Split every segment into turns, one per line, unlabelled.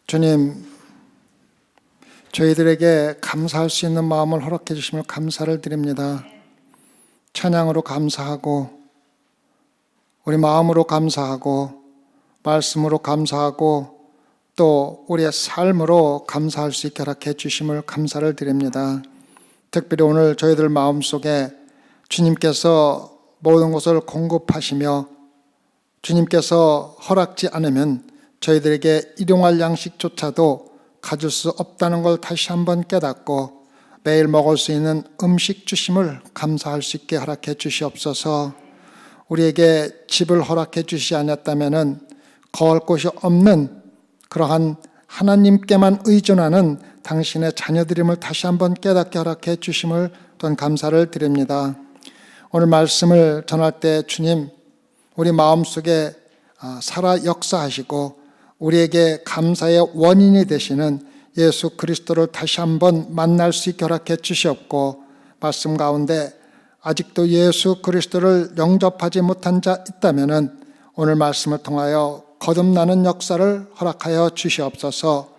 주님, 저희들에게 감사할 수 있는 마음을 허락해 주심을 감사를 드립니다. 찬양으로 감사하고, 우리 마음으로 감사하고, 말씀으로 감사하고, 또 우리의 삶으로 감사할 수 있게 허락해 주심을 감사를 드립니다. 특별히 오늘 저희들 마음속에 주님께서 모든 것을 공급하시며 주님께서 허락지 않으면 저희들에게 일용할 양식조차도 가질 수 없다는 걸 다시 한번 깨닫고 매일 먹을 수 있는 음식 주심을 감사할 수 있게 허락해 주시옵소서. 우리에게 집을 허락해 주시지 않았다면 거할 곳이 없는 그러한 하나님께만 의존하는 당신의 자녀들임을 다시 한번 깨닫게 허락해 주심을 또한 감사를 드립니다. 오늘 말씀을 전할 때 주님, 우리 마음속에 살아 역사하시고 우리에게 감사의 원인이 되시는 예수 그리스도를 다시 한번 만날 수 있게 허락해 주시옵고, 말씀 가운데 아직도 예수 그리스도를 영접하지 못한 자 있다면 오늘 말씀을 통하여 거듭나는 역사를 허락하여 주시옵소서.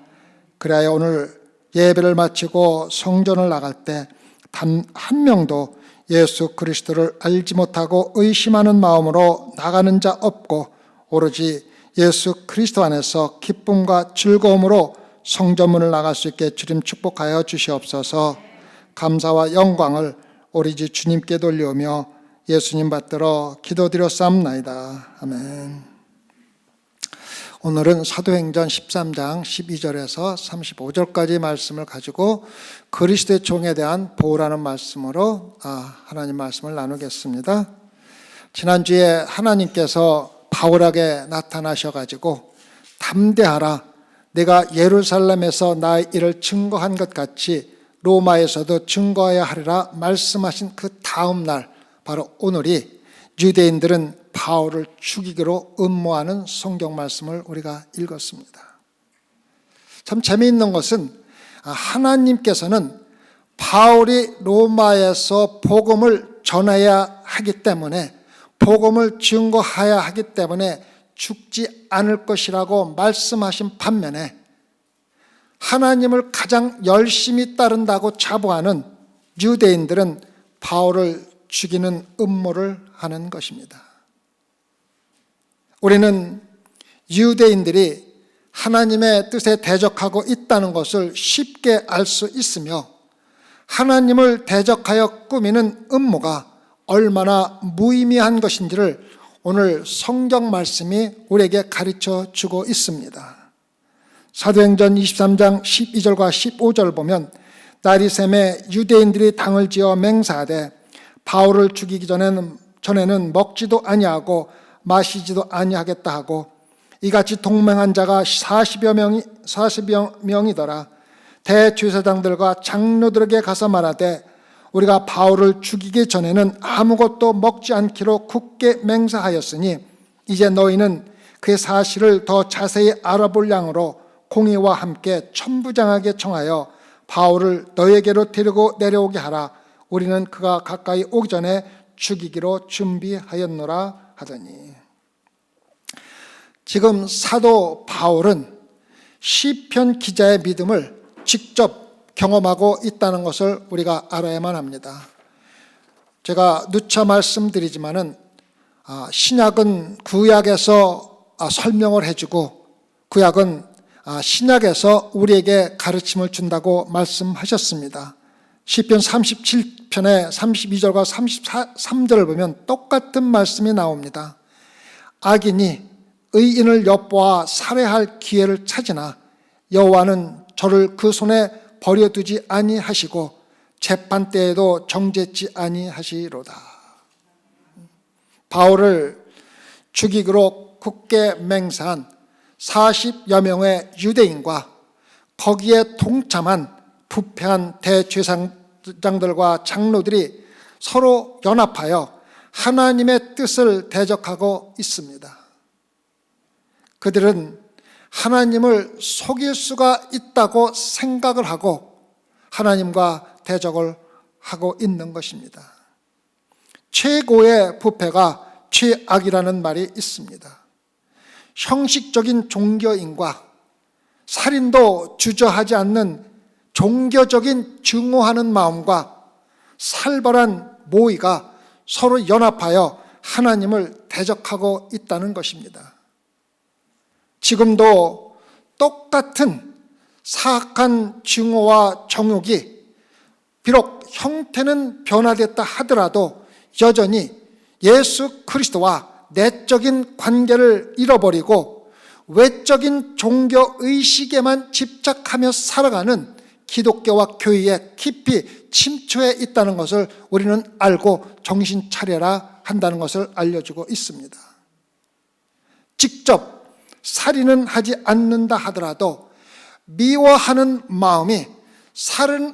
그래야 오늘 예배를 마치고 성전을 나갈 때 단 한 명도 예수 그리스도를 알지 못하고 의심하는 마음으로 나가는 자 없고 오로지 예수 그리스도 안에서 기쁨과 즐거움으로 성전문을 나갈 수 있게 주님 축복하여 주시옵소서. 감사와 영광을 우리 주 주님께 돌려오며 예수님 받들어 기도드렸사옵나이다. 아멘. 오늘은 사도행전 13장 12절에서 35절까지 말씀을 가지고 그리스도의 종에 대한 보호라는 말씀으로 하나님 말씀을 나누겠습니다. 지난주에 하나님께서 바울에게 나타나셔가지고 담대하라, 내가 예루살렘에서 나의 일을 증거한 것 같이 로마에서도 증거해야 하리라 말씀하신 그 다음 날, 바로 오늘이 유대인들은 바울을 죽이기로 음모하는 성경 말씀을 우리가 읽었습니다. 참 재미있는 것은 하나님께서는 바울이 로마에서 복음을 전해야 하기 때문에, 복음을 증거해야 하기 때문에 죽지 않을 것이라고 말씀하신 반면에 하나님을 가장 열심히 따른다고 자부하는 유대인들은 바울을 죽이는 음모를 하는 것입니다. 우리는 유대인들이 하나님의 뜻에 대적하고 있다는 것을 쉽게 알 수 있으며 하나님을 대적하여 꾸미는 음모가 얼마나 무의미한 것인지를 오늘 성경 말씀이 우리에게 가르쳐 주고 있습니다. 사도행전 23장 12절과 15절 보면 나리샘에 유대인들이 당을 지어 맹세하되 바울을 죽이기 전에는 먹지도 아니하고 마시지도 아니하겠다 하고 이같이 동맹한 자가 40여 명이더라. 대제사장들과 장로들에게 가서 말하되 우리가 바울을 죽이기 전에는 아무것도 먹지 않기로 굳게 맹세하였으니 이제 너희는 그 사실을 더 자세히 알아볼 양으로 공의와 함께 천부장에게 청하여 바울을 너희에게로 데리고 내려오게 하라. 우리는 그가 가까이 오기 전에 죽이기로 준비하였노라 하더니, 지금 사도 바울은 시편 기자의 믿음을 직접 경험하고 있다는 것을 우리가 알아야만 합니다. 제가 누차 말씀드리지만은 신약은 구약에서 설명을 해주고 구약은 신약에서 우리에게 가르침을 준다고 말씀하셨습니다. 시편 37편의 32절과 33절을 보면 똑같은 말씀이 나옵니다. 악인이 의인을 엿보아 살해할 기회를 찾으나 여호와는 저를 그 손에 버려두지 아니하시고 재판 때에도 정죄치 아니하시로다. 바울을 죽이기로 굳게 맹세한 40여 명의 유대인과 거기에 동참한 부패한 대제사장들과 장로들이 서로 연합하여 하나님의 뜻을 대적하고 있습니다. 그들은 하나님을 속일 수가 있다고 생각을 하고 하나님과 대적을 하고 있는 것입니다. 최고의 부패가 최악이라는 말이 있습니다. 형식적인 종교인과 살인도 주저하지 않는 종교적인 증오하는 마음과 살벌한 모의가 서로 연합하여 하나님을 대적하고 있다는 것입니다. 지금도 똑같은 사악한 증오와 정욕이 비록 형태는 변화됐다 하더라도 여전히 예수 그리스도와 내적인 관계를 잃어버리고 외적인 종교의식에만 집착하며 살아가는 기독교와 교회에 깊이 침투해 있다는 것을 우리는 알고 정신 차려라 한다는 것을 알려주고 있습니다. 직접 살인은 하지 않는다 하더라도 미워하는 마음이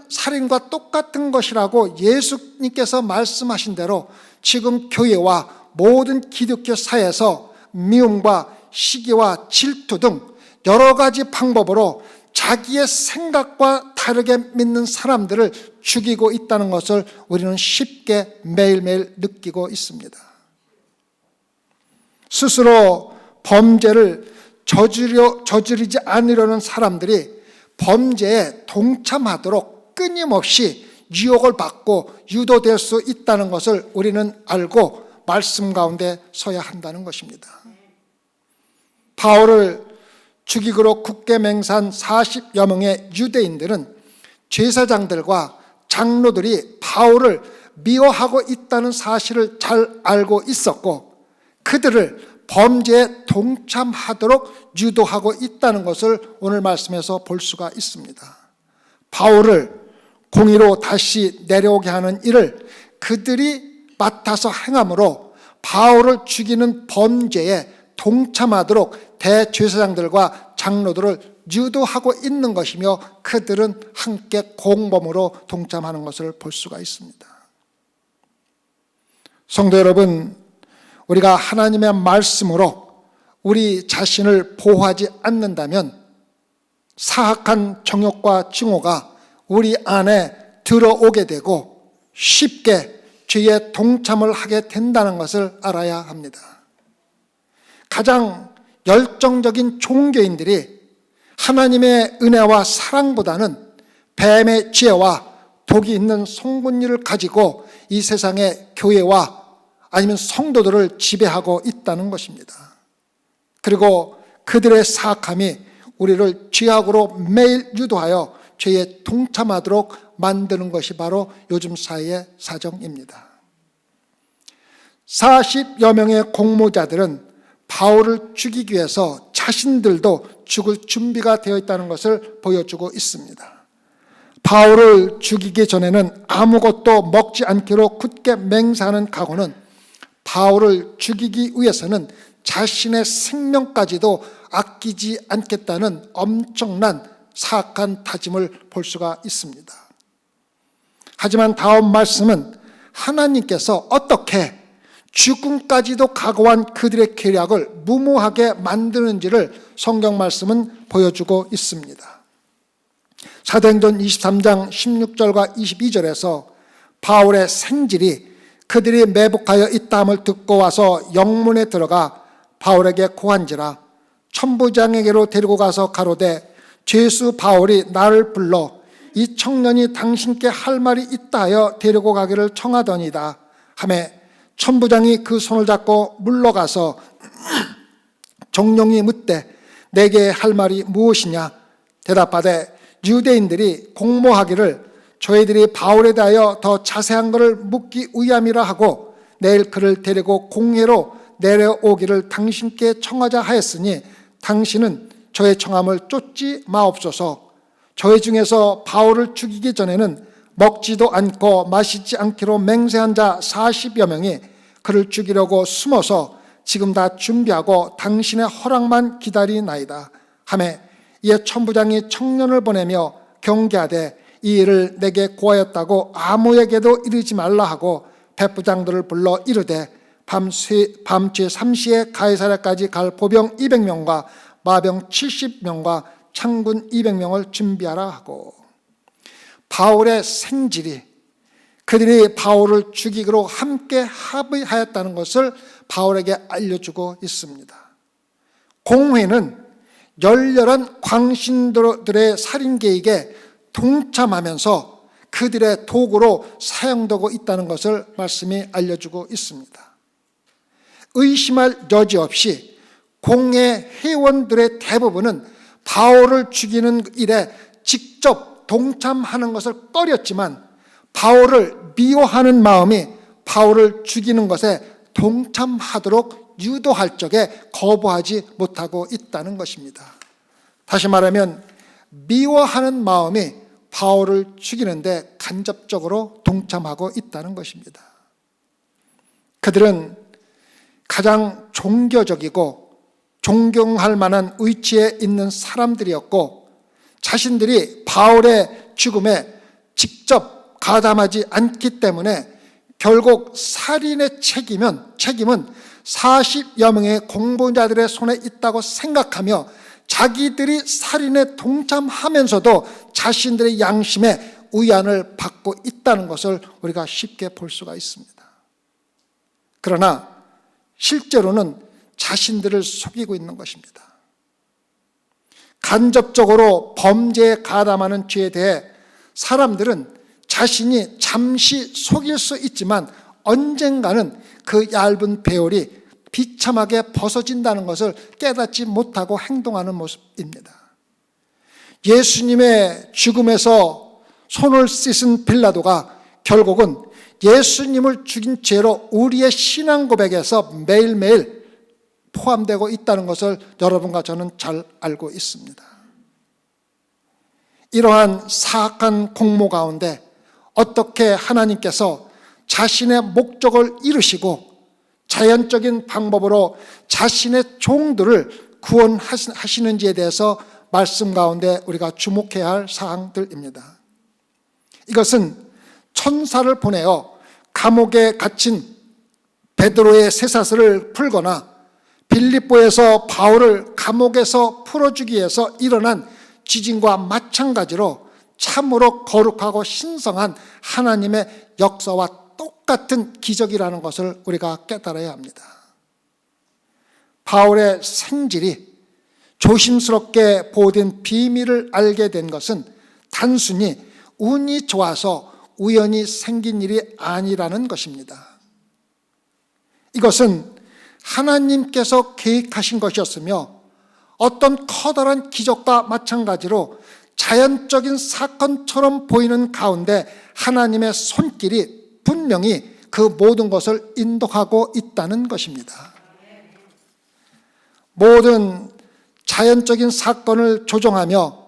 살인과 똑같은 것이라고 예수님께서 말씀하신 대로 지금 교회와 모든 기독교 사회에서 미움과 시기와 질투 등 여러 가지 방법으로 자기의 생각과 다르게 믿는 사람들을 죽이고 있다는 것을 우리는 쉽게 매일매일 느끼고 있습니다. 스스로 범죄를 저지르지 않으려는 사람들이 범죄에 동참하도록 끊임없이 유혹을 받고 유도될 수 있다는 것을 우리는 알고 말씀 가운데 서야 한다는 것입니다. 바울을 죽이기로 굳게 맹세한 40여 명의 유대인들은 제사장들과 장로들이 바울을 미워하고 있다는 사실을 잘 알고 있었고 그들을 범죄에 동참하도록 유도하고 있다는 것을 오늘 말씀에서 볼 수가 있습니다. 바울을 공의로 다시 내려오게 하는 일을 그들이 맡아서 행함으로 바울을 죽이는 범죄에 동참하도록 대제사장들과 장로들을 유도하고 있는 것이며 그들은 함께 공범으로 동참하는 것을 볼 수가 있습니다. 성도 여러분, 우리가 하나님의 말씀으로 우리 자신을 보호하지 않는다면 사악한 정욕과 증오가 우리 안에 들어오게 되고 쉽게 죄에 동참을 하게 된다는 것을 알아야 합니다. 가장 열정적인 종교인들이 하나님의 은혜와 사랑보다는 뱀의 지혜와 독이 있는 송곳니를 가지고 이 세상의 교회와 아니면 성도들을 지배하고 있다는 것입니다. 그리고 그들의 사악함이 우리를 죄악으로 매일 유도하여 죄에 동참하도록 만드는 것이 바로 요즘 사회의 사정입니다. 40여 명의 공모자들은 바울을 죽이기 위해서 자신들도 죽을 준비가 되어 있다는 것을 보여주고 있습니다. 바울을 죽이기 전에는 아무것도 먹지 않기로 굳게 맹세하는 각오는 바울을 죽이기 위해서는 자신의 생명까지도 아끼지 않겠다는 엄청난 사악한 다짐을 볼 수가 있습니다. 하지만 다음 말씀은 하나님께서 어떻게 죽음까지도 각오한 그들의 계략을 무모하게 만드는지를 성경 말씀은 보여주고 있습니다. 사도행전 23장 16절과 22절에서 바울의 생질이 그들이 매복하여 있다함을 듣고 와서 영문에 들어가 바울에게 고한지라 천부장에게로 데리고 가서 가로되 죄수 바울이 나를 불러 이 청년이 당신께 할 말이 있다 하여 데리고 가기를 청하더니다 하매 천부장이 그 손을 잡고 물러가서 정령이 묻되 내게 할 말이 무엇이냐 대답하되 유대인들이 공모하기를 저희들이 바울에 대하여 더 자세한 것을 묻기 위함이라 하고 내일 그를 데리고 공회로 내려오기를 당신께 청하자 하였으니 당신은 저의 청함을 쫓지 마옵소서. 저희 중에서 바울을 죽이기 전에는 먹지도 않고 마시지 않기로 맹세한 자 40여 명이 그를 죽이려고 숨어서 지금 다 준비하고 당신의 허락만 기다리나이다 하매 이에 천부장이 청년을 보내며 경계하되 이 일을 내게 고하였다고 아무에게도 이르지 말라 하고 백부장들을 불러 이르되 밤죄 3시에 가이사랴까지 갈 보병 200명과 마병 70명과 창군 200명을 준비하라 하고 바울의 생질이 그들이 바울을 죽이기로 함께 합의하였다는 것을 바울에게 알려주고 있습니다. 공회는 열렬한 광신들의 살인 계획에 동참하면서 그들의 도구로 사용되고 있다는 것을 말씀이 알려주고 있습니다. 의심할 여지 없이 공회 회원들의 대부분은 바울을 죽이는 일에 직접 동참하는 것을 꺼렸지만 바울을 미워하는 마음이 바울을 죽이는 것에 동참하도록 유도할 적에 거부하지 못하고 있다는 것입니다. 다시 말하면 미워하는 마음이 바울을 죽이는데 간접적으로 동참하고 있다는 것입니다. 그들은 가장 종교적이고 존경할 만한 위치에 있는 사람들이었고 자신들이 바울의 죽음에 직접 가담하지 않기 때문에 결국 살인의 책임은 40여 명의 공범자들의 손에 있다고 생각하며 자기들이 살인에 동참하면서도 자신들의 양심에 위안을 받고 있다는 것을 우리가 쉽게 볼 수가 있습니다. 그러나 실제로는 자신들을 속이고 있는 것입니다. 간접적으로 범죄에 가담하는 죄에 대해 사람들은 자신이 잠시 속일 수 있지만 언젠가는 그 얇은 배율이 비참하게 벗어진다는 것을 깨닫지 못하고 행동하는 모습입니다. 예수님의 죽음에서 손을 씻은 빌라도가 결국은 예수님을 죽인 죄로 우리의 신앙 고백에서 매일매일 포함되고 있다는 것을 여러분과 저는 잘 알고 있습니다. 이러한 사악한 공모 가운데 어떻게 하나님께서 자신의 목적을 이루시고 자연적인 방법으로 자신의 종들을 구원하시는지에 대해서 말씀 가운데 우리가 주목해야 할 사항들입니다. 이것은 천사를 보내어 감옥에 갇힌 베드로의 쇠사슬을 풀거나 빌립보에서 바울을 감옥에서 풀어주기 위해서 일어난 지진과 마찬가지로 참으로 거룩하고 신성한 하나님의 역사와 똑같은 기적이라는 것을 우리가 깨달아야 합니다. 바울의 생질이 조심스럽게 보호된 비밀을 알게 된 것은 단순히 운이 좋아서 우연히 생긴 일이 아니라는 것입니다. 이것은 하나님께서 계획하신 것이었으며 어떤 커다란 기적과 마찬가지로 자연적인 사건처럼 보이는 가운데 하나님의 손길이 분명히 그 모든 것을 인도하고 있다는 것입니다. 모든 자연적인 사건을 조종하며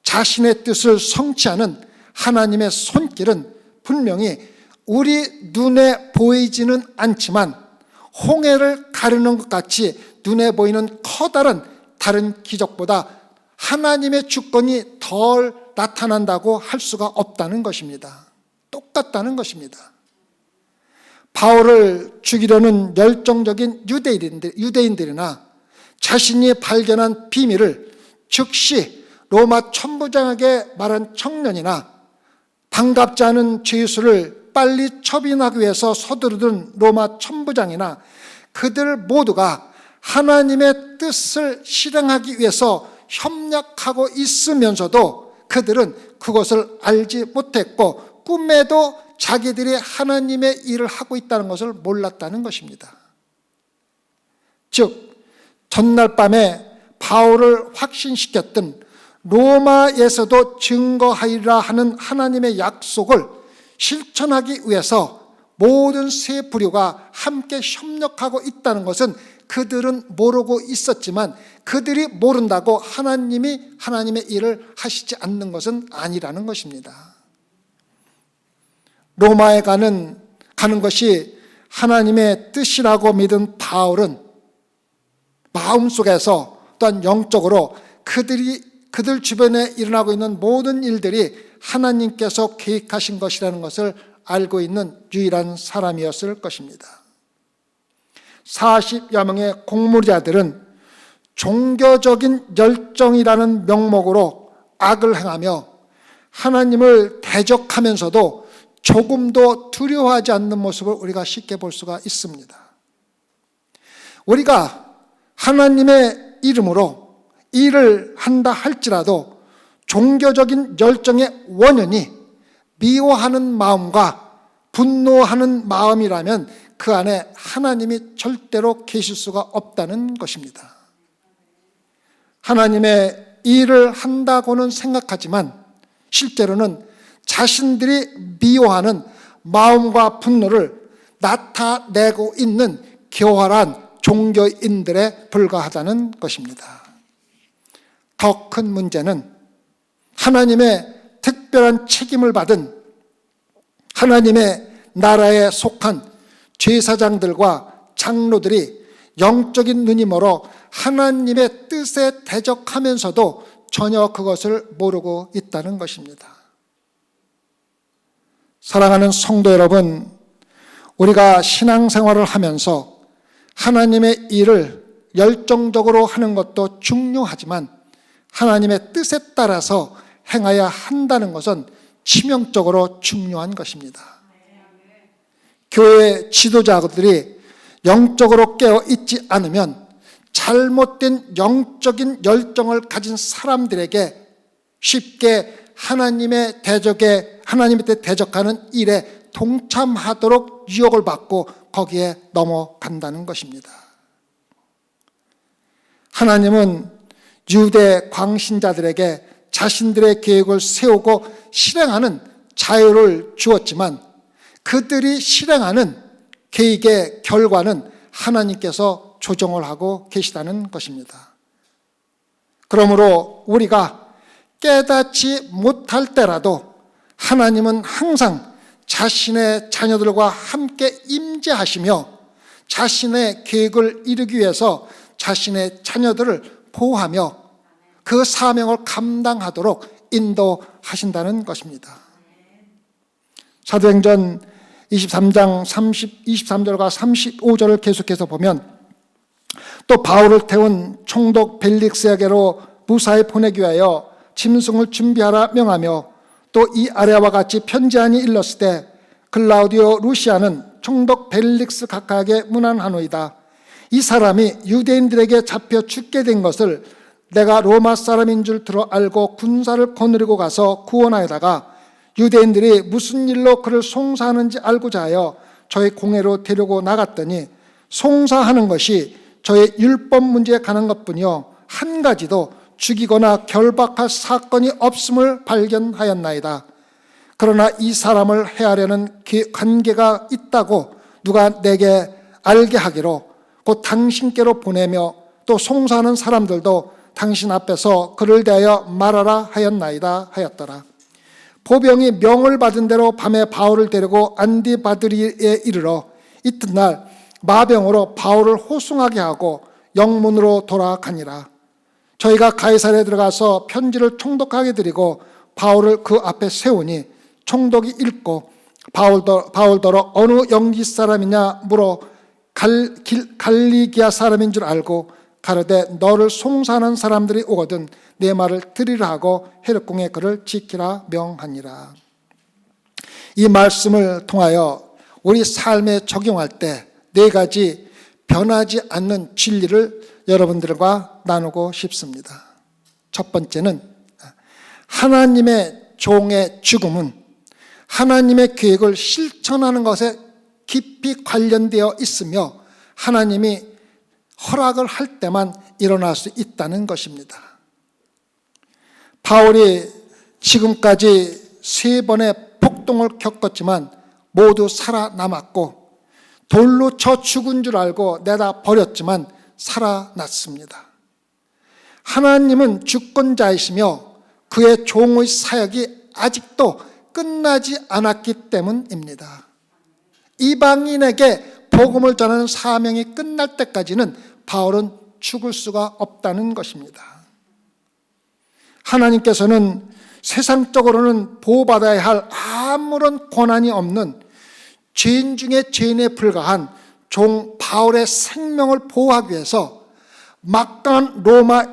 자신의 뜻을 성취하는 하나님의 손길은 분명히 우리 눈에 보이지는 않지만 홍해를 가르는 것 같이 눈에 보이는 커다란 다른 기적보다 하나님의 주권이 덜 나타난다고 할 수가 없다는 것입니다. 똑같다는 것입니다. 바울을 죽이려는 열정적인 유대인들이나 자신이 발견한 비밀을 즉시 로마 천부장에게 말한 청년이나 반갑지 않은 죄수를 빨리 처분하기 위해서 서두르던 로마 천부장이나 그들 모두가 하나님의 뜻을 실행하기 위해서 협력하고 있으면서도 그들은 그것을 알지 못했고 꿈에도 자기들이 하나님의 일을 하고 있다는 것을 몰랐다는 것입니다. 즉 전날 밤에 바울을 확신시켰던 로마에서도 증거하리라 하는 하나님의 약속을 실천하기 위해서 모든 세 부류가 함께 협력하고 있다는 것은 그들은 모르고 있었지만 그들이 모른다고 하나님이 하나님의 일을 하시지 않는 것은 아니라는 것입니다. 로마에 가는 것이 하나님의 뜻이라고 믿은 바울은 마음속에서 또한 영적으로 그들 주변에 일어나고 있는 모든 일들이 하나님께서 계획하신 것이라는 것을 알고 있는 유일한 사람이었을 것입니다. 40여 명의 공무자들은 종교적인 열정이라는 명목으로 악을 행하며 하나님을 대적하면서도 조금도 두려워하지 않는 모습을 우리가 쉽게 볼 수가 있습니다. 우리가 하나님의 이름으로 일을 한다 할지라도 종교적인 열정의 원인이 미워하는 마음과 분노하는 마음이라면 그 안에 하나님이 절대로 계실 수가 없다는 것입니다. 하나님의 일을 한다고는 생각하지만 실제로는 자신들이 미워하는 마음과 분노를 나타내고 있는 교활한 종교인들에 불과하다는 것입니다. 더 큰 문제는 하나님의 특별한 책임을 받은 하나님의 나라에 속한 제사장들과 장로들이 영적인 눈이 멀어 하나님의 뜻에 대적하면서도 전혀 그것을 모르고 있다는 것입니다. 사랑하는 성도 여러분, 우리가 신앙생활을 하면서 하나님의 일을 열정적으로 하는 것도 중요하지만 하나님의 뜻에 따라서 행해야 한다는 것은 치명적으로 중요한 것입니다. 교회 지도자들이 영적으로 깨어 있지 않으면 잘못된 영적인 열정을 가진 사람들에게 쉽게 하나님의 하나님한테 대적하는 일에 동참하도록 유혹을 받고 거기에 넘어간다는 것입니다. 하나님은 유대 광신자들에게 자신들의 계획을 세우고 실행하는 자유를 주었지만 그들이 실행하는 계획의 결과는 하나님께서 조정을 하고 계시다는 것입니다. 그러므로 우리가 깨닫지 못할 때라도 하나님은 항상 자신의 자녀들과 함께 임재하시며 자신의 계획을 이루기 위해서 자신의 자녀들을 보호하며 그 사명을 감당하도록 인도하신다는 것입니다. 사도행전 23장 23절과 35절을 계속해서 보면 또 바울을 태운 총독 벨릭스에게로 무사히 보내기 위하여 짐승을 준비하라 명하며 또 이 아래와 같이 편지안이 일렀을 때 글라우디오 루시아는 총독 벨릭스 각하에게 문안하노이다. 이 사람이 유대인들에게 잡혀 죽게 된 것을 내가 로마 사람인 줄 들어 알고 군사를 거느리고 가서 구원하여다가 유대인들이 무슨 일로 그를 송사하는지 알고자 하여 저의 공회로 데리고 나갔더니 송사하는 것이 저의 율법 문제에 관한 것뿐이요 한 가지도 죽이거나 결박할 사건이 없음을 발견하였나이다. 그러나 이 사람을 해하려는 관계가 있다고 누가 내게 알게 하기로 곧 당신께로 보내며 또 송사하는 사람들도 당신 앞에서 그를 대하여 말하라 하였나이다 하였더라. 보병이 명을 받은 대로 밤에 바울을 데리고 안디바드리에 이르러 이튿날 마병으로 바울을 호송하게 하고 영문으로 돌아가니라. 저희가 가이사랴에 들어가서 편지를 총독에게 드리고 바울을 그 앞에 세우니 총독이 읽고 바울더러 어느 영지 사람이냐 물어 갈리기아 사람인 줄 알고 가로되 너를 송사하는 사람들이 오거든 내 말을 들으라 하고 헤롯궁에 그를 지키라 명하니라. 이 말씀을 통하여 우리 삶에 적용할 때 네 가지 변하지 않는 진리를 여러분들과 나누고 싶습니다. 첫 번째는 하나님의 종의 죽음은 하나님의 계획을 실천하는 것에 깊이 관련되어 있으며 하나님이 허락을 할 때만 일어날 수 있다는 것입니다. 바울이 지금까지 3번의 폭동을 겪었지만 모두 살아남았고 돌로 쳐 죽은 줄 알고 내다 버렸지만 살아났습니다. 하나님은 주권자이시며 그의 종의 사역이 아직도 끝나지 않았기 때문입니다. 이방인에게 복음을 전하는 사명이 끝날 때까지는 바울은 죽을 수가 없다는 것입니다. 하나님께서는 세상적으로는 보호받아야 할 아무런 권한이 없는 죄인 중에 죄인에 불과한 종 바울의 생명을 보호하기 위해서 막강한 로마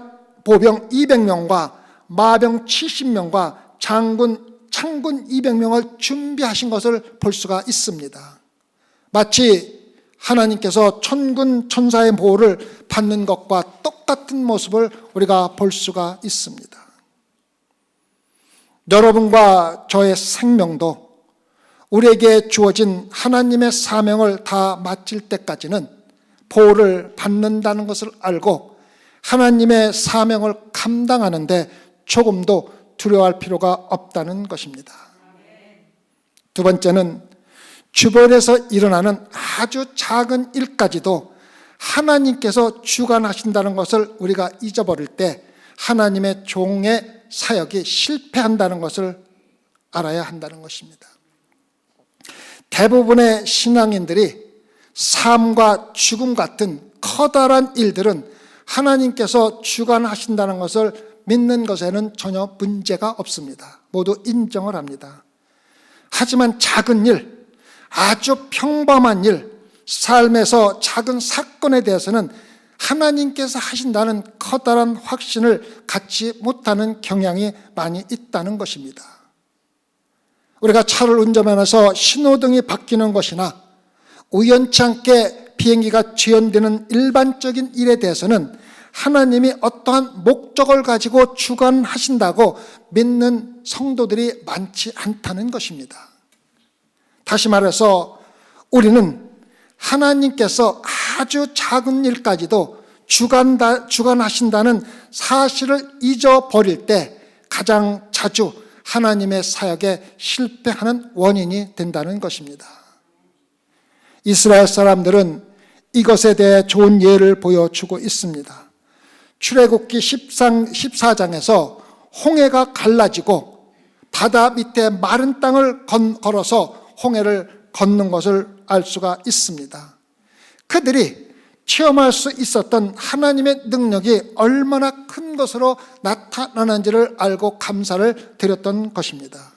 보병 200명과 마병 70명과 창군 200명을 준비하신 것을 볼 수가 있습니다. 마치 하나님께서 천군 천사의 보호를 받는 것과 똑같은 모습을 우리가 볼 수가 있습니다. 여러분과 저의 생명도 우리에게 주어진 하나님의 사명을 다 마칠 때까지는 보호를 받는다는 것을 알고 하나님의 사명을 감당하는데 조금도 두려워할 필요가 없다는 것입니다. 두 번째는 주변에서 일어나는 아주 작은 일까지도 하나님께서 주관하신다는 것을 우리가 잊어버릴 때 하나님의 종의 사역이 실패한다는 것을 알아야 한다는 것입니다. 대부분의 신앙인들이 삶과 죽음 같은 커다란 일들은 하나님께서 주관하신다는 것을 믿는 것에는 전혀 문제가 없습니다. 모두 인정을 합니다. 하지만 작은 일, 아주 평범한 일, 삶에서 작은 사건에 대해서는 하나님께서 하신다는 커다란 확신을 갖지 못하는 경향이 많이 있다는 것입니다. 우리가 차를 운전하면서 신호등이 바뀌는 것이나 우연치 않게 비행기가 지연되는 일반적인 일에 대해서는 하나님이 어떠한 목적을 가지고 주관하신다고 믿는 성도들이 많지 않다는 것입니다. 다시 말해서 우리는 하나님께서 아주 작은 일까지도 주관하신다는 사실을 잊어버릴 때 가장 자주 하나님의 사역에 실패하는 원인이 된다는 것입니다. 이스라엘 사람들은 이것에 대해 좋은 예를 보여주고 있습니다. 출애굽기 14장에서 홍해가 갈라지고 바다 밑에 마른 땅을 걸어서 홍해를 걷는 것을 알 수가 있습니다. 그들이 체험할 수 있었던 하나님의 능력이 얼마나 큰 것으로 나타나는지를 알고 감사를 드렸던 것입니다.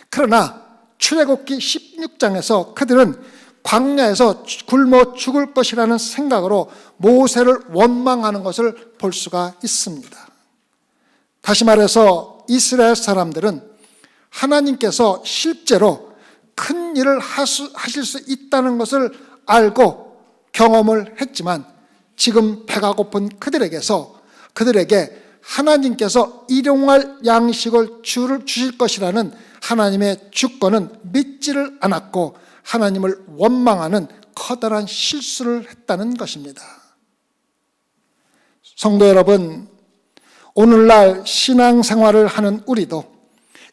그러나 출애굽기 16장에서 그들은 광야에서 굶어 죽을 것이라는 생각으로 모세를 원망하는 것을 볼 수가 있습니다. 다시 말해서 이스라엘 사람들은 하나님께서 실제로 큰 일을 하실 수 있다는 것을 알고 경험을 했지만 지금 배가 고픈 그들에게 하나님께서 일용할 양식을 주실 것이라는 하나님의 주권은 믿지를 않았고 하나님을 원망하는 커다란 실수를 했다는 것입니다. 성도 여러분, 오늘날 신앙생활을 하는 우리도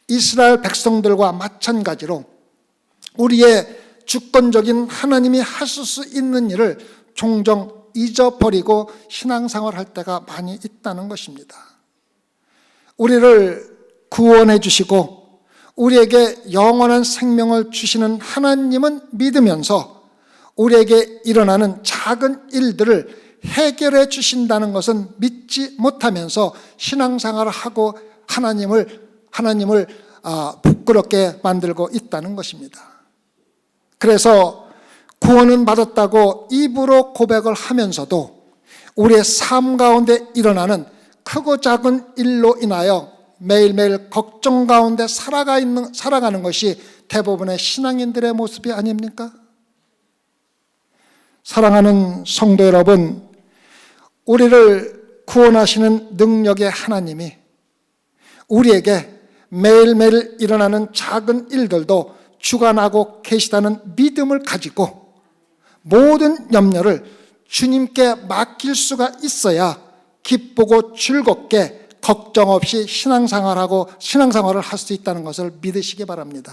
이스라엘 백성들과 마찬가지로 우리의 주권적인 하나님이 하실 수 있는 일을 종종 잊어버리고 신앙생활을 할 때가 많이 있다는 것입니다. 우리를 구원해 주시고 우리에게 영원한 생명을 주시는 하나님은 믿으면서 우리에게 일어나는 작은 일들을 해결해 주신다는 것은 믿지 못하면서 신앙생활을 하고 하나님을 부끄럽게 만들고 있다는 것입니다. 그래서 구원은 받았다고 입으로 고백을 하면서도 우리의 삶 가운데 일어나는 크고 작은 일로 인하여 매일매일 걱정 가운데 살아가는 것이 대부분의 신앙인들의 모습이 아닙니까? 사랑하는 성도 여러분, 우리를 구원하시는 능력의 하나님이 우리에게 매일매일 일어나는 작은 일들도 주관하고 계시다는 믿음을 가지고 모든 염려를 주님께 맡길 수가 있어야 기쁘고 즐겁게 걱정 없이 신앙생활을 할 수 있다는 것을 믿으시기 바랍니다.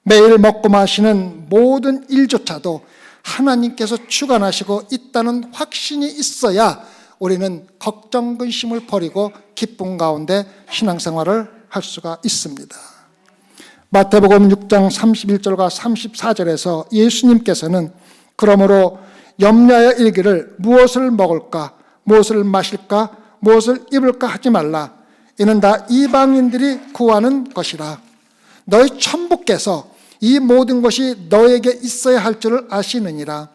매일 먹고 마시는 모든 일조차도 하나님께서 주관하시고 있다는 확신이 있어야 우리는 걱정 근심을 버리고 기쁨 가운데 신앙생활을 할 수가 있습니다. 마태복음 6장 31절과 34절에서 예수님께서는 그러므로 염려하여 이르기를 무엇을 먹을까, 무엇을 마실까, 무엇을 입을까 하지 말라. 이는 다 이방인들이 구하는 것이라. 너희 천부께서 이 모든 것이 너에게 있어야 할 줄을 아시느니라.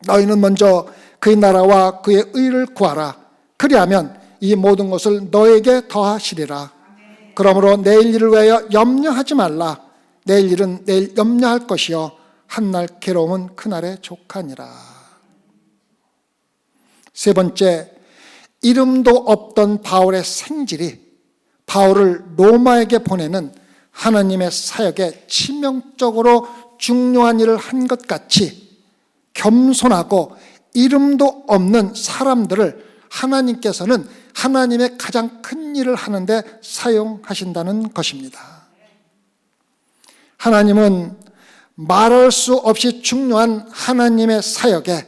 너희는 먼저 그의 나라와 그의 의를 구하라. 그리하면 이 모든 것을 너에게 더하시리라. 그러므로 내일 일을 위하여 염려하지 말라. 내일 일은 내일 염려할 것이요 한날 괴로움은 그날의 족하니라. 세 번째, 이름도 없던 바울의 생질이 바울을 로마에게 보내는 하나님의 사역에 치명적으로 중요한 일을 한 것 같이 겸손하고 이름도 없는 사람들을 하나님께서는 하나님의 가장 큰 일을 하는데 사용하신다는 것입니다. 하나님은 말할 수 없이 중요한 하나님의 사역에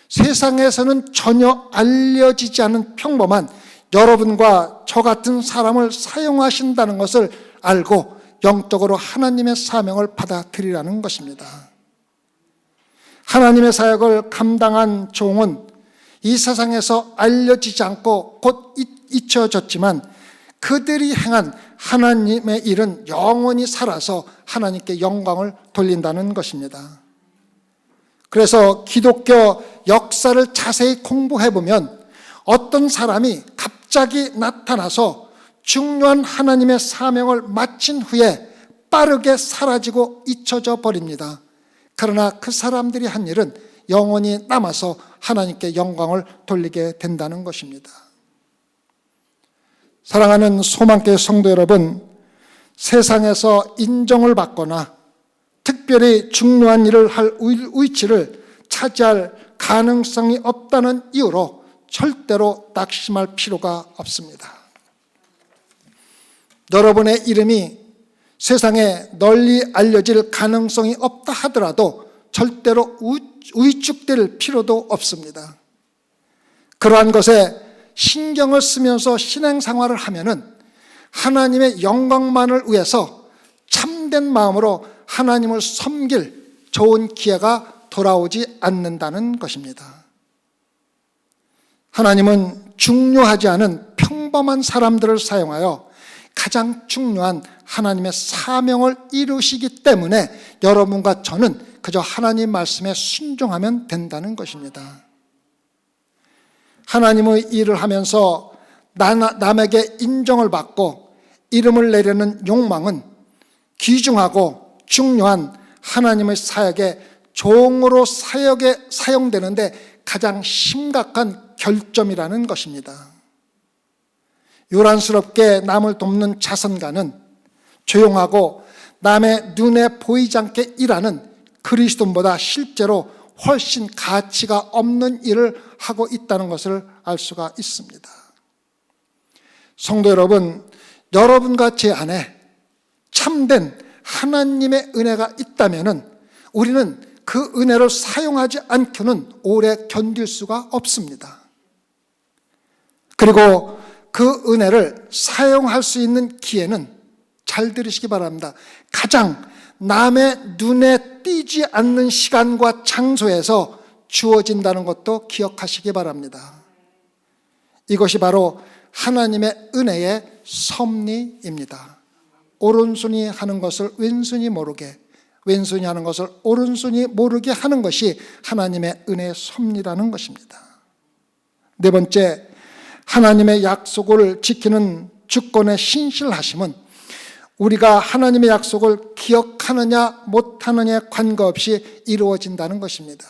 세상에서는 전혀 알려지지 않은 평범한 여러분과 저 같은 사람을 사용하신다는 것을 알고 영적으로 하나님의 사명을 받아들이라는 것입니다. 하나님의 사역을 감당한 종은 이 세상에서 알려지지 않고 곧 잊혀졌지만 그들이 행한 하나님의 일은 영원히 살아서 하나님께 영광을 돌린다는 것입니다. 그래서 기독교 역사를 자세히 공부해보면 어떤 사람이 갑자기 나타나서 중요한 하나님의 사명을 마친 후에 빠르게 사라지고 잊혀져 버립니다. 그러나 그 사람들이 한 일은 영원히 남아서 하나님께 영광을 돌리게 된다는 것입니다. 사랑하는 소망교회 성도 여러분, 세상에서 인정을 받거나 특별히 중요한 일을 할 위치를 차지할 가능성이 없다는 이유로 절대로 낙심할 필요가 없습니다. 여러분의 이름이 세상에 널리 알려질 가능성이 없다 하더라도 절대로 위축될 필요도 없습니다. 그러한 것에 신경을 쓰면서 신앙생활을 하면은 하나님의 영광만을 위해서 참된 마음으로 하나님을 섬길 좋은 기회가 돌아오지 않는다는 것입니다. 하나님은 중요하지 않은 평범한 사람들을 사용하여 가장 중요한 하나님의 사명을 이루시기 때문에 여러분과 저는 그저 하나님 말씀에 순종하면 된다는 것입니다. 하나님의 일을 하면서 남에게 인정을 받고 이름을 내려는 욕망은 귀중하고 중요한 하나님의 사역에 종으로 사역에 사용되는데 가장 심각한 결점이라는 것입니다. 요란스럽게 남을 돕는 자선가는 조용하고 남의 눈에 보이지 않게 일하는 그리스도인보다 실제로 훨씬 가치가 없는 일을 하고 있다는 것을 알 수가 있습니다. 성도 여러분, 여러분과 제 안에 참된 하나님의 은혜가 있다면 우리는 그 은혜를 사용하지 않고는 오래 견딜 수가 없습니다. 그리고 그 은혜를 사용할 수 있는 기회는 잘 들으시기 바랍니다. 가장 남의 눈에 띄지 않는 시간과 장소에서 주어진다는 것도 기억하시기 바랍니다. 이것이 바로 하나님의 은혜의 섭리입니다. 오른손이 하는 것을 왼손이 모르게, 왼손이 하는 것을 오른손이 모르게 하는 것이 하나님의 은혜의 섭리라는 것입니다. 네 번째, 하나님의 약속을 지키는 주권의 신실하심은 우리가 하나님의 약속을 기억하느냐 못하느냐에 관계없이 이루어진다는 것입니다.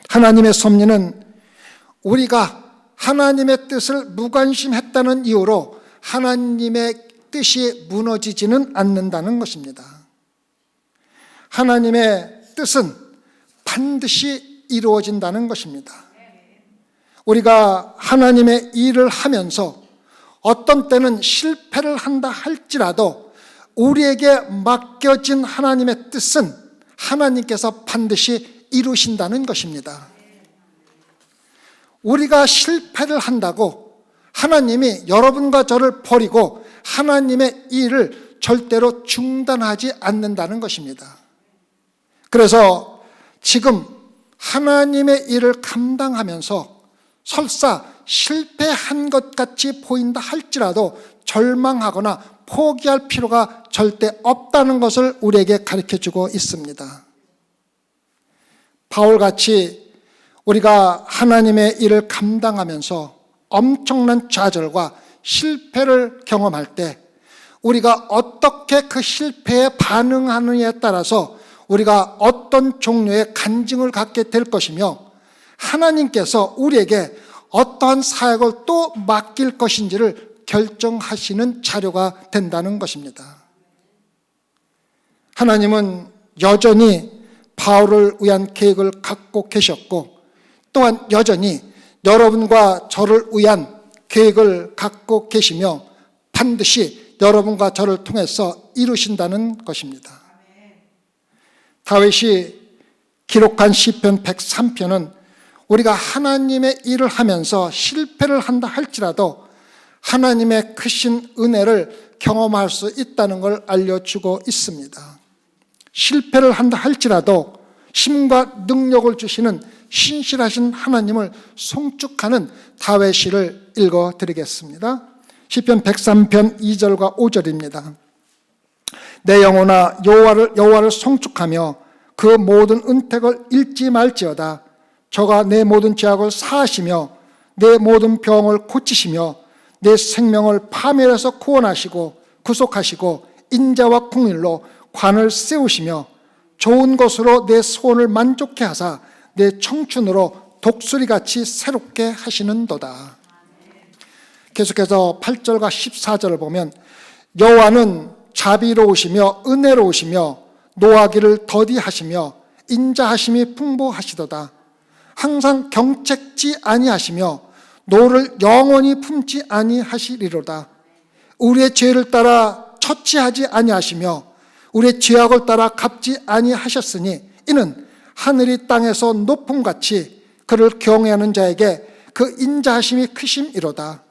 하나님의 섭리는 우리가 하나님의 뜻을 무관심했다는 이유로 하나님의 뜻이 무너지지는 않는다는 것입니다. 하나님의 뜻은 반드시 이루어진다는 것입니다. 우리가 하나님의 일을 하면서 어떤 때는 실패를 한다 할지라도 우리에게 맡겨진 하나님의 뜻은 하나님께서 반드시 이루신다는 것입니다. 우리가 실패를 한다고 하나님이 여러분과 저를 버리고 하나님의 일을 절대로 중단하지 않는다는 것입니다. 그래서 지금 하나님의 일을 감당하면서 설사 실패한 것 같이 보인다 할지라도 절망하거나 포기할 필요가 절대 없다는 것을 우리에게 가르쳐주고 있습니다. 바울같이 우리가 하나님의 일을 감당하면서 엄청난 좌절과 실패를 경험할 때 우리가 어떻게 그 실패에 반응하느냐에 따라서 우리가 어떤 종류의 간증을 갖게 될 것이며 하나님께서 우리에게 어떠한 사역을 또 맡길 것인지를 결정하시는 자료가 된다는 것입니다. 하나님은 여전히 바울을 위한 계획을 갖고 계셨고 또한 여전히 여러분과 저를 위한 계획을 갖고 계시며 반드시 여러분과 저를 통해서 이루신다는 것입니다. 다윗이 기록한 시편 103편은 우리가 하나님의 일을 하면서 실패를 한다 할지라도 하나님의 크신 은혜를 경험할 수 있다는 걸 알려주고 있습니다. 실패를 한다 할지라도 힘과 능력을 주시는 신실하신 하나님을 송축하는 다윗 시를 읽어드리겠습니다. 시편 103편 2절과 5절입니다. 내 영혼아 여호와를 송축하며 그 모든 은택을 잃지 말지어다. 저가 내 모든 죄악을 사하시며 내 모든 병을 고치시며 내 생명을 파멸에서 구원하시고 구속하시고 인자와 공의로 관을 세우시며 좋은 것으로 내 소원을 만족케 하사 내 청춘으로 독수리같이 새롭게 하시는도다. 계속해서 8절과 14절을 보면 여호와는 자비로우시며 은혜로우시며 노하기를 더디하시며 인자하심이 풍부하시도다. 항상 경책지 아니하시며 노를 영원히 품지 아니하시리로다. 우리의 죄를 따라 처치하지 아니하시며 우리의 죄악을 따라 갚지 아니하셨으니 이는 하늘이 땅에서 높음같이 그를 경외하는 자에게 그 인자하심이 크심이로다.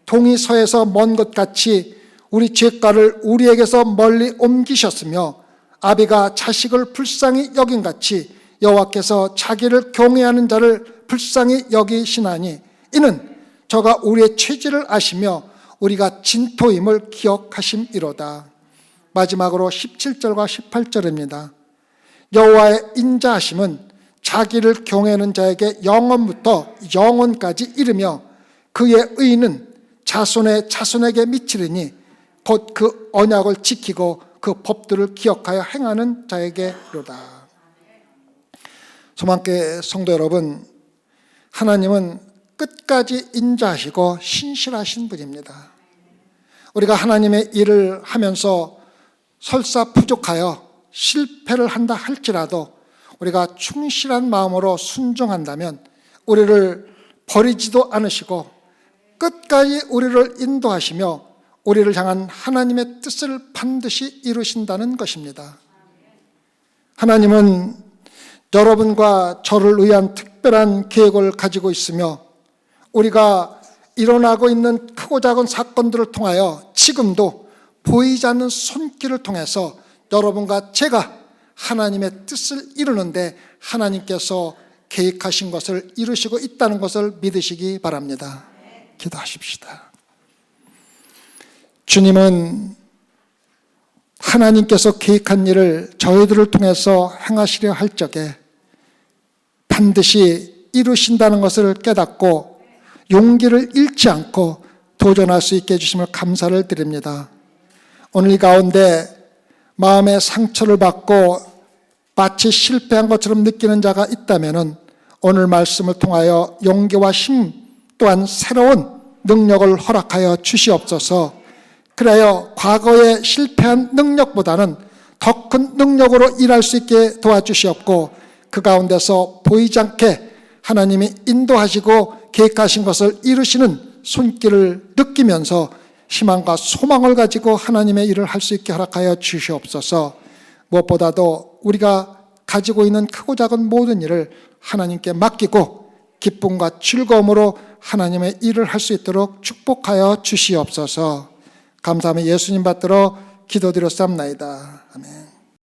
동이 서에서 먼 것 같이 우리 죄가를 우리에게서 멀리 옮기셨으며 아비가 자식을 불쌍히 여긴같이 여호와께서 자기를 경외하는 자를 불쌍히 여기시나니 이는 저가 우리의 죄질을 아시며 우리가 진토임을 기억하심이로다. 마지막으로 17절과 18절입니다. 여호와의 인자하심은 자기를 경외하는 자에게 영원부터 영원까지 이르며 그의 의는 자손의 자손에게 미치리니 곧 그 언약을 지키고 그 법들을 기억하여 행하는 자에게로다. 소망교회 성도 여러분, 하나님은 끝까지 인자하시고 신실하신 분입니다. 우리가 하나님의 일을 하면서 설사 부족하여 실패를 한다 할지라도 우리가 충실한 마음으로 순종한다면 우리를 버리지도 않으시고 끝까지 우리를 인도하시며 우리를 향한 하나님의 뜻을 반드시 이루신다는 것입니다. 하나님은 여러분과 저를 위한 특별한 계획을 가지고 있으며 우리가 일어나고 있는 크고 작은 사건들을 통하여 지금도 보이지 않는 손길을 통해서 여러분과 제가 하나님의 뜻을 이루는데 하나님께서 계획하신 것을 이루시고 있다는 것을 믿으시기 바랍니다. 기도하십시다. 주님은 하나님께서 계획한 일을 저희들을 통해서 행하시려 할 적에 반드시 이루신다는 것을 깨닫고 용기를 잃지 않고 도전할 수 있게 해주심을 감사를 드립니다. 오늘 이 가운데 마음의 상처를 받고 마치 실패한 것처럼 느끼는 자가 있다면 오늘 말씀을 통하여 용기와 힘 또한 새로운 능력을 허락하여 주시옵소서. 그래야 과거에 실패한 능력보다는 더 큰 능력으로 일할 수 있게 도와주시옵고 그 가운데서 보이지 않게 하나님이 인도하시고 계획하신 것을 이루시는 손길을 느끼면서 희망과 소망을 가지고 하나님의 일을 할 수 있게 허락하여 주시옵소서. 무엇보다도 우리가 가지고 있는 크고 작은 모든 일을 하나님께 맡기고 기쁨과 즐거움으로 하나님의 일을 할 수 있도록 축복하여 주시옵소서. 감사하며 예수님 받들어 기도드렸사옵나이다. 아멘.